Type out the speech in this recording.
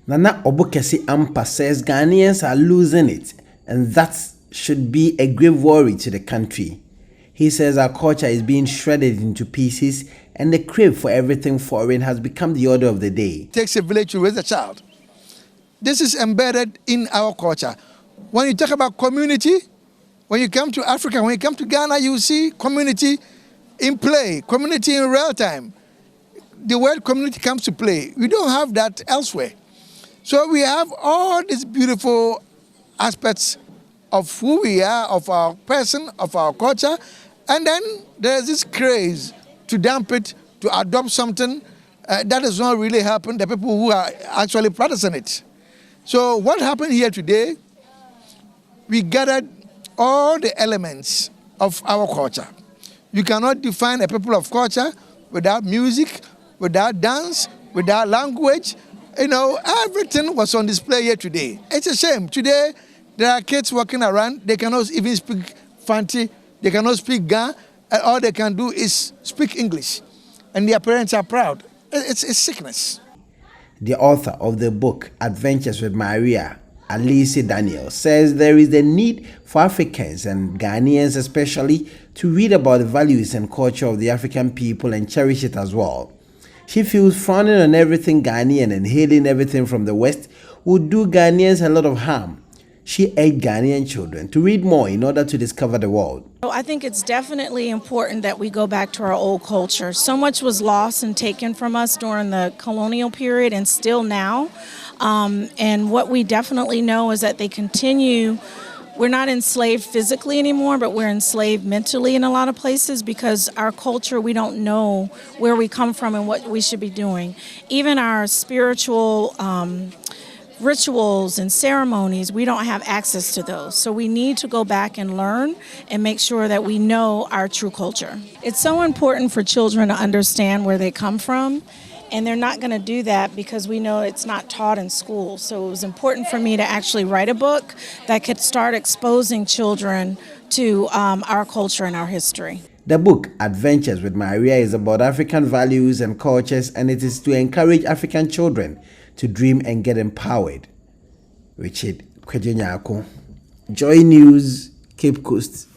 Nana Obukesi Ampa says Ghanaians are losing it, and that should be a grave worry to the country. He says our culture is being shredded into pieces, and the crave for everything foreign has become the order of the day. It takes a village to raise a child. This is embedded in our culture. When you talk about community, when you come to Africa, when you come to Ghana, you see community in play, community in real time. The word community comes to play. We don't have that elsewhere. So we have all these beautiful aspects of who we are, of our person, of our culture, and then there's this craze to dump it, to adopt something that does not really happen, the people who are actually practicing it. So what happened here today, we gathered all the elements of our culture. You cannot define a people of culture without music, without dance, without language. You know, everything was on display here today. It's a shame. Today, there are kids walking around, they cannot even speak Fanti, they cannot speak Ga, and all they can do is speak English. And their parents are proud. It's sickness. The author of the book, Adventures with Maria, Alice Daniel, says there is a need for Africans and Ghanaians especially to read about the values and culture of the African people and cherish it as well. She feels frowning on everything Ghanaian and hailing everything from the West would do Ghanaians a lot of harm. She urged Ghanaian children to read more in order to discover the world. I think it's definitely important that we go back to our old culture. So much was lost and taken from us during the colonial period and still now. And what we definitely know is that they continue. We're not enslaved physically anymore, but we're enslaved mentally in a lot of places because our culture, we don't know where we come from and what we should be doing. Even our spiritual rituals and ceremonies, we don't have access to those. So we need to go back and learn and make sure that we know our true culture. It's so important for children to understand where they come from. And they're not going to do that because we know it's not taught in school. So it was important for me to actually write a book that could start exposing children to our culture and our history. The book, Adventures with Maria, is about African values and cultures, and it is to encourage African children to dream and get empowered. Richard Kwejenyako, Joy News, Cape Coast.